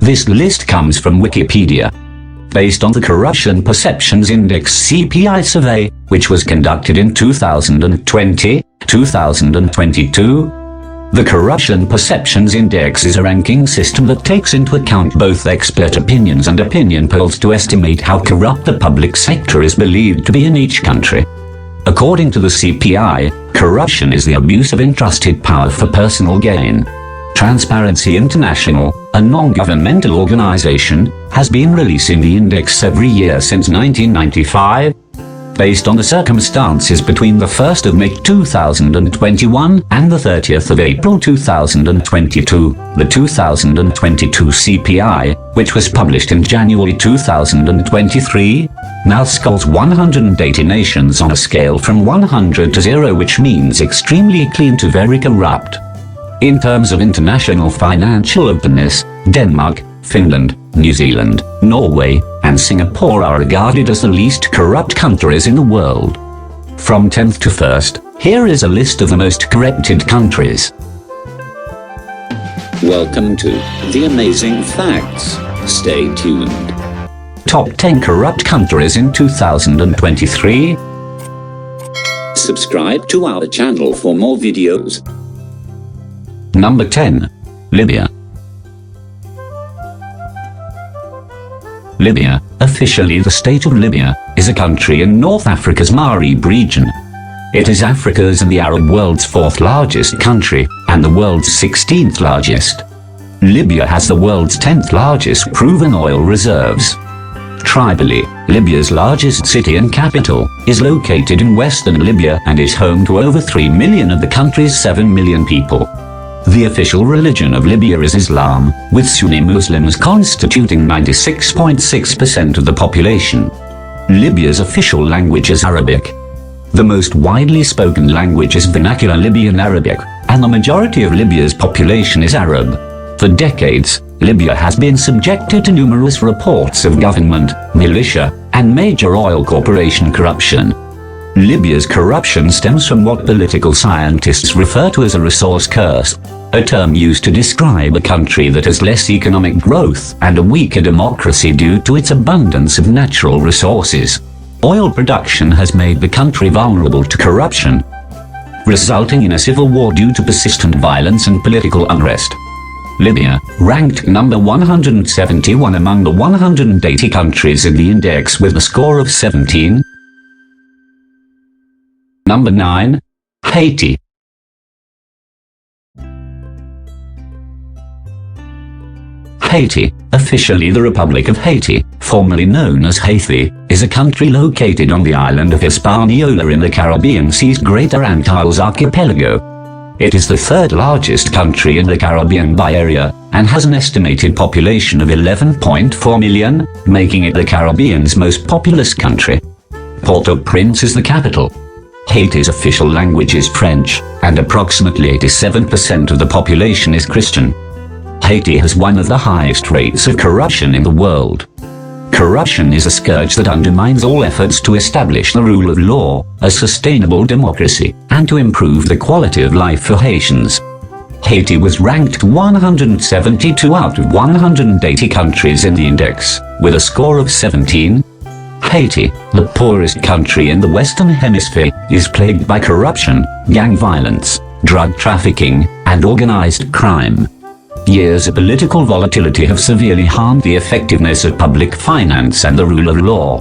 This list comes from Wikipedia. Based on the Corruption Perceptions Index CPI survey, which was conducted in 2020, 2022, the Corruption Perceptions Index is a ranking system that takes into account both expert opinions and opinion polls to estimate how corrupt the public sector is believed to be in each country. According to the CPI, corruption is the abuse of entrusted power for personal gain. Transparency International, a non-governmental organization, has been releasing the index every year since 1995. Based on the circumstances between the 1st of May 2021 and the 30th of April 2022, the 2022 CPI, which was published in January 2023, now scores 180 nations on a scale from 100 to 0, which means extremely clean to very corrupt. In terms of international financial openness, Denmark, Finland, New Zealand, Norway, and Singapore are regarded as the least corrupt countries in the world. From 10th to 1st, here is a list of the most corrupted countries. Welcome to The Amazing Facts. Stay tuned. Top 10 corrupt countries in 2023. Subscribe to our channel for more videos. Number 10. Libya. Libya, officially the state of Libya, is a country in North Africa's Maghreb region. It is Africa's and the Arab world's 4th largest country, and the world's 16th largest. Libya has the world's 10th largest proven oil reserves. Tripoli, Libya's largest city and capital, is located in western Libya and is home to over 3 million of the country's 7 million people. The official religion of Libya is Islam, with Sunni Muslims constituting 96.6% of the population. Libya's official language is Arabic. The most widely spoken language is vernacular Libyan Arabic, and the majority of Libya's population is Arab. For decades, Libya has been subjected to numerous reports of government, militia, and major oil corporation corruption. Libya's corruption stems from what political scientists refer to as a resource curse, a term used to describe a country that has less economic growth and a weaker democracy due to its abundance of natural resources. Oil production has made the country vulnerable to corruption, resulting in a civil war due to persistent violence and political unrest. Libya, ranked number 171 among the 180 countries in the index with a score of 17. Number 9. Haiti. Haiti, officially the Republic of Haiti, formerly known as Haiti, is a country located on the island of Hispaniola in the Caribbean Sea's Greater Antilles archipelago. It is the 3rd largest country in the Caribbean by area, and has an estimated population of 11.4 million, making it the Caribbean's most populous country. Port-au-Prince is the capital. Haiti's official language is French, and approximately 87% of the population is Christian. Haiti has one of the highest rates of corruption in the world. Corruption is a scourge that undermines all efforts to establish the rule of law, a sustainable democracy, and to improve the quality of life for Haitians. Haiti was ranked 172 out of 180 countries in the index, with a score of 17. Haiti, the poorest country in the Western Hemisphere, is plagued by corruption, gang violence, drug trafficking, and organized crime. Years of political volatility have severely harmed the effectiveness of public finance and the rule of law.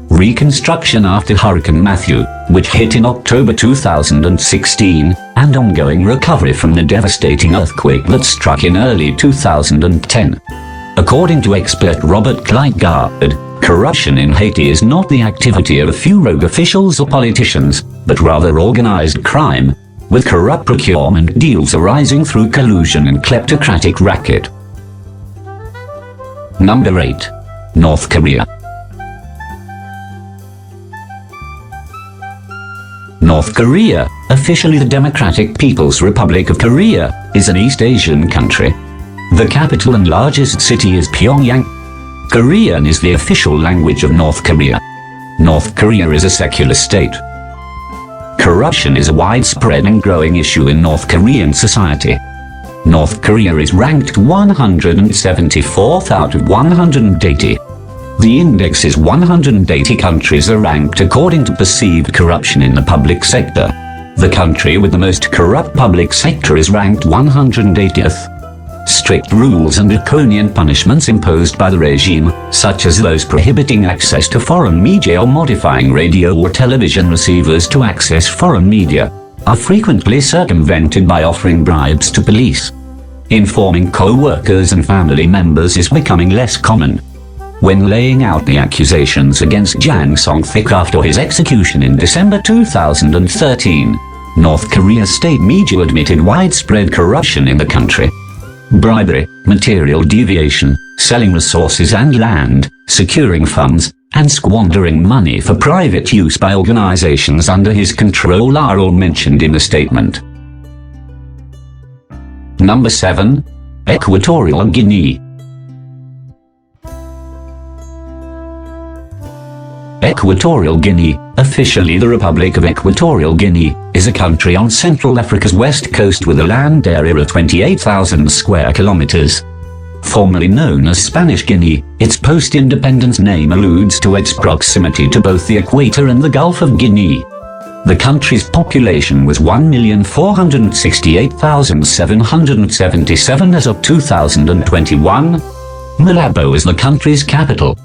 Reconstruction after Hurricane Matthew, which hit in October 2016, and ongoing recovery from the devastating earthquake that struck in early 2010. According to expert Robert Kleitgard, corruption in Haiti is not the activity of a few rogue officials or politicians, but rather organized crime, with corrupt procurement deals arising through collusion and kleptocratic racket. Number 8. North Korea. North Korea, officially the Democratic People's Republic of Korea, is an East Asian country. The capital and largest city is Pyongyang. Korean is the official language of North Korea. North Korea is a secular state. Corruption is a widespread and growing issue in North Korean society. North Korea is ranked 174th out of 180. The index is 180 countries are ranked according to perceived corruption in the public sector. The country with the most corrupt public sector is ranked 180th. Strict rules and draconian punishments imposed by the regime, such as those prohibiting access to foreign media or modifying radio or television receivers to access foreign media, are frequently circumvented by offering bribes to police. Informing co-workers and family members is becoming less common. When laying out the accusations against Jang Song-thaek after his execution in December 2013, North Korea's state media admitted widespread corruption in the country. Bribery, material deviation, selling resources and land, securing funds, and squandering money for private use by organizations under his control are all mentioned in the statement. Number 7. Equatorial Guinea. Equatorial Guinea, officially the Republic of Equatorial Guinea, is a country on Central Africa's west coast with a land area of 28,000 square kilometers. Formerly known as Spanish Guinea, its post-independence name alludes to its proximity to both the equator and the Gulf of Guinea. The country's population was 1,468,777 as of 2021. Malabo is the country's capital.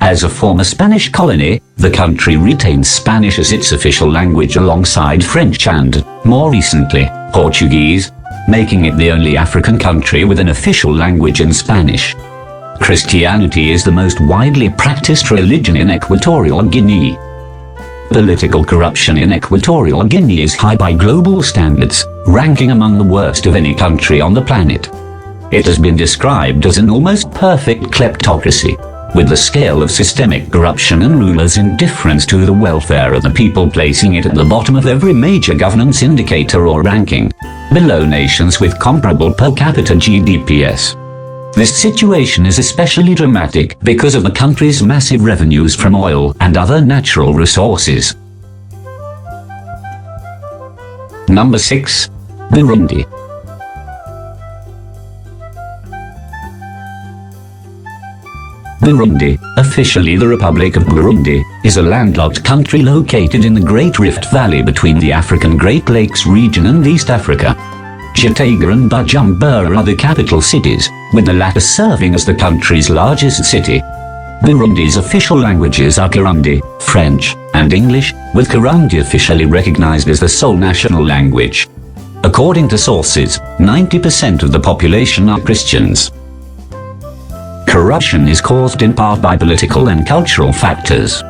As a former Spanish colony, the country retains Spanish as its official language alongside French and, more recently, Portuguese, making it the only African country with an official language in Spanish. Christianity is the most widely practiced religion in Equatorial Guinea. Political corruption in Equatorial Guinea is high by global standards, ranking among the worst of any country on the planet. It has been described as an almost perfect kleptocracy, with the scale of systemic corruption and rulers' indifference to the welfare of the people placing it at the bottom of every major governance indicator or ranking, below nations with comparable per capita GDPs. This situation is especially dramatic because of the country's massive revenues from oil and other natural resources. Number 6. Burundi. Burundi, officially the Republic of Burundi, is a landlocked country located in the Great Rift Valley between the African Great Lakes region and East Africa. Gitega and Bujumbura are the capital cities, with the latter serving as the country's largest city. Burundi's official languages are Kirundi, French, and English, with Kirundi officially recognized as the sole national language. According to sources, 90% of the population are Christians. Corruption is caused in part by political and cultural factors.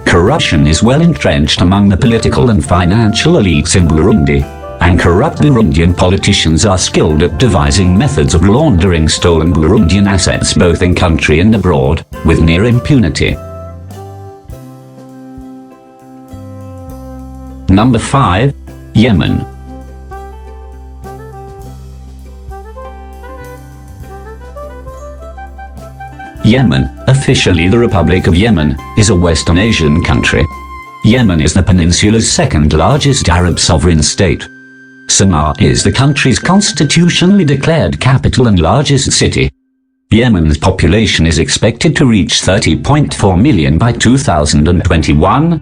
Corruption is well entrenched among the political and financial elites in Burundi, and corrupt Burundian politicians are skilled at devising methods of laundering stolen Burundian assets both in country and abroad, with near impunity. Number 5. Yemen. Yemen, officially the Republic of Yemen, is a Western Asian country. Yemen is the peninsula's second largest Arab sovereign state. Sana'a is the country's constitutionally declared capital and largest city. Yemen's population is expected to reach 30.4 million by 2021.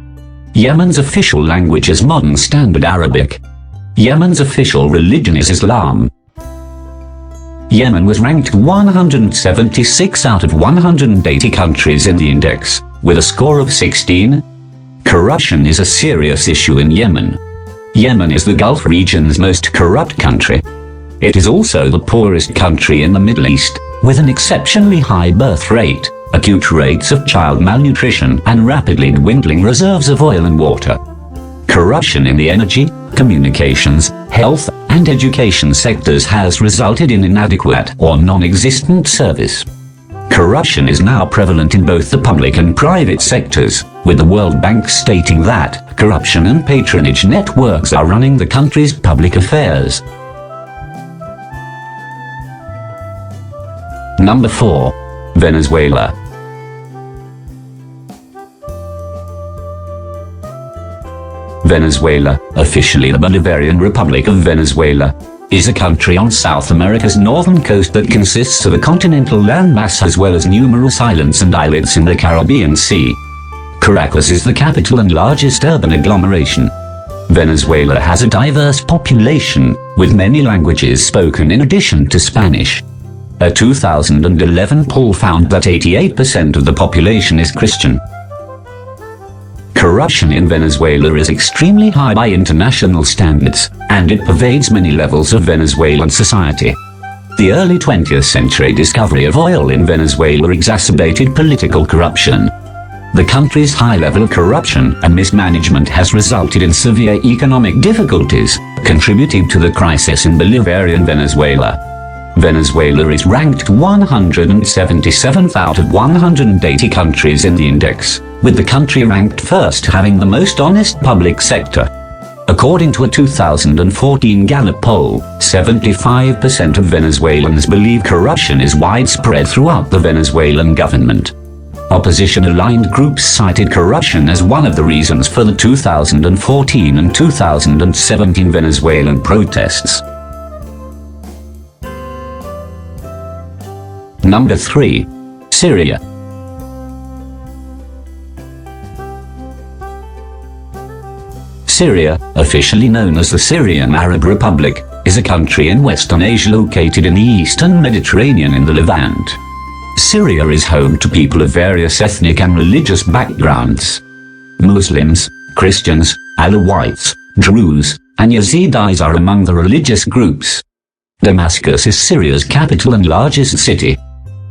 Yemen's official language is Modern Standard Arabic. Yemen's official religion is Islam. Yemen was ranked 176 out of 180 countries in the index, with a score of 16. Corruption is a serious issue in Yemen. Yemen is the Gulf region's most corrupt country. It is also the poorest country in the Middle East, with an exceptionally high birth rate, acute rates of child malnutrition, and rapidly dwindling reserves of oil and water. Corruption in the energy, communications, health, and education sectors has resulted in inadequate or non-existent service. Corruption is now prevalent in both the public and private sectors, with the World Bank stating that corruption and patronage networks are running the country's public affairs. Number 4. Venezuela. Venezuela, officially the Bolivarian Republic of Venezuela, is a country on South America's northern coast that consists of a continental landmass as well as numerous islands and islets in the Caribbean Sea. Caracas is the capital and largest urban agglomeration. Venezuela has a diverse population, with many languages spoken in addition to Spanish. A 2011 poll found that 88% of the population is Christian. Corruption in Venezuela is extremely high by international standards, and it pervades many levels of Venezuelan society. The early 20th century discovery of oil in Venezuela exacerbated political corruption. The country's high level of corruption and mismanagement has resulted in severe economic difficulties, contributing to the crisis in Bolivarian Venezuela. Venezuela is ranked 177th out of 180 countries in the index, with the country ranked first having the most honest public sector. According to a 2014 Gallup poll, 75% of Venezuelans believe corruption is widespread throughout the Venezuelan government. Opposition-aligned groups cited corruption as one of the reasons for the 2014 and 2017 Venezuelan protests. Number 3. Syria. Syria, officially known as the Syrian Arab Republic, is a country in Western Asia located in the Eastern Mediterranean in the Levant. Syria is home to people of various ethnic and religious backgrounds. Muslims, Christians, Alawites, Druze, and Yazidis are among the religious groups. Damascus is Syria's capital and largest city.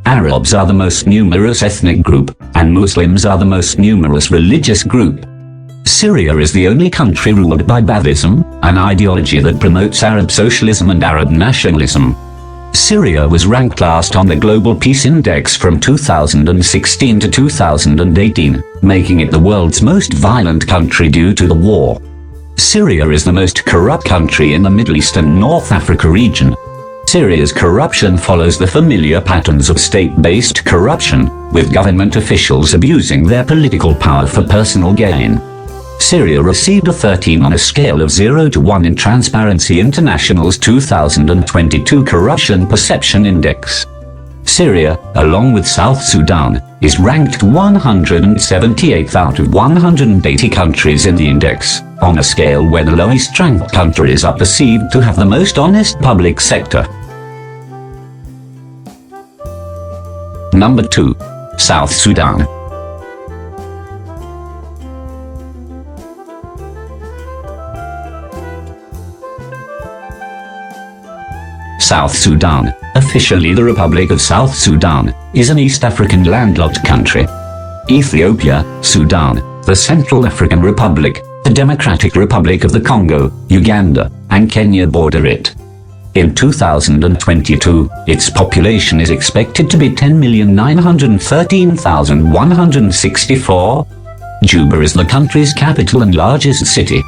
Arabs are the most numerous ethnic group, and Muslims are the most numerous religious group. Syria is the only country ruled by Baathism, an ideology that promotes Arab socialism and Arab nationalism. Syria was ranked last on the Global Peace Index from 2016 to 2018, making it the world's most violent country due to the war. Syria is the most corrupt country in the Middle East and North Africa region. Syria's corruption follows the familiar patterns of state-based corruption, with government officials abusing their political power for personal gain. Syria received a 13 on a scale of 0 to 1 in Transparency International's 2022 Corruption Perception Index. Syria, along with South Sudan, is ranked 178th out of 180 countries in the index, on a scale where the lowest-ranked countries are perceived to have the most honest public sector. Number 2. South Sudan. South Sudan, officially the Republic of South Sudan, is an East African landlocked country. Ethiopia, Sudan, the Central African Republic, the Democratic Republic of the Congo, Uganda, and Kenya border it. In 2022, its population is expected to be 10,913,164. Juba is the country's capital and largest city.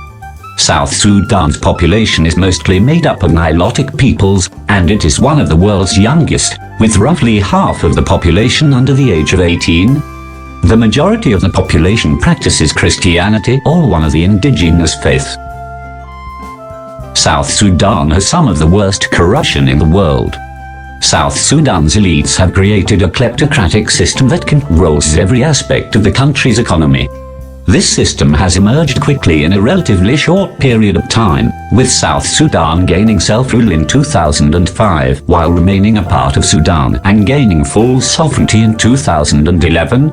South Sudan's population is mostly made up of Nilotic peoples, and it is one of the world's youngest, with roughly half of the population under the age of 18. The majority of the population practices Christianity or one of the indigenous faiths. South Sudan has some of the worst corruption in the world. South Sudan's elites have created a kleptocratic system that controls every aspect of the country's economy. This system has emerged quickly in a relatively short period of time, with South Sudan gaining self-rule in 2005 while remaining a part of Sudan and gaining full sovereignty in 2011.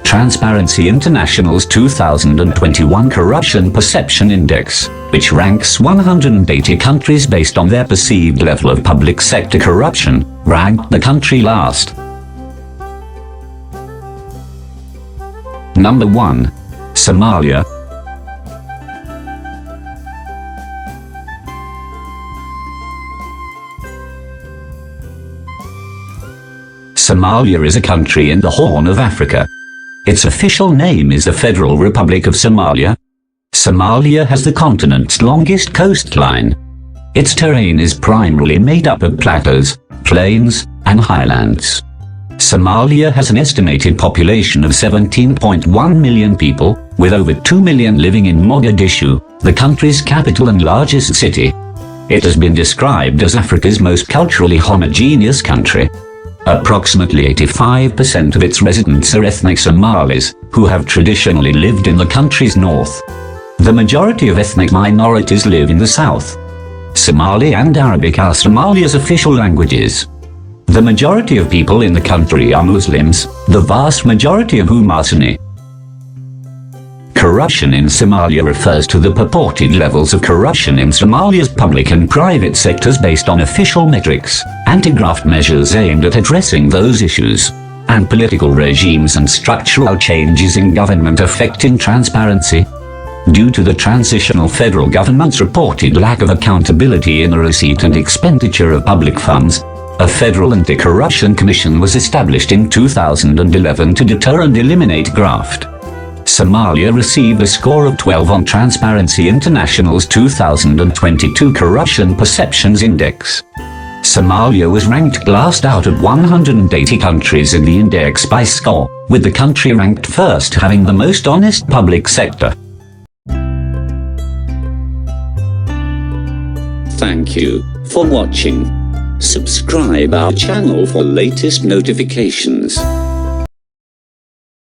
Transparency International's 2021 Corruption Perception Index, which ranks 180 countries based on their perceived level of public sector corruption, ranked the country last. Number 1. Somalia. Somalia is a country in the Horn of Africa. Its official name is the Federal Republic of Somalia. Somalia has the continent's longest coastline. Its terrain is primarily made up of plateaus, plains, and highlands. Somalia has an estimated population of 17.1 million people, with over 2 million living in Mogadishu, the country's capital and largest city. It has been described as Africa's most culturally homogeneous country. Approximately 85% of its residents are ethnic Somalis, who have traditionally lived in the country's north. The majority of ethnic minorities live in the south. Somali and Arabic are Somalia's official languages. The majority of people in the country are Muslims, the vast majority of whom are Sunni. Corruption in Somalia refers to the purported levels of corruption in Somalia's public and private sectors based on official metrics, anti-graft measures aimed at addressing those issues, and political regimes and structural changes in government affecting transparency. Due to the transitional federal government's reported lack of accountability in the receipt and expenditure of public funds, a Federal Anti-Corruption Commission was established in 2011 to deter and eliminate graft. Somalia received a score of 12 on Transparency International's 2022 Corruption Perceptions Index. Somalia was ranked last out of 180 countries in the index by score, with the country ranked first, having the most honest public sector. Thank you for watching. Subscribe our channel for latest notifications.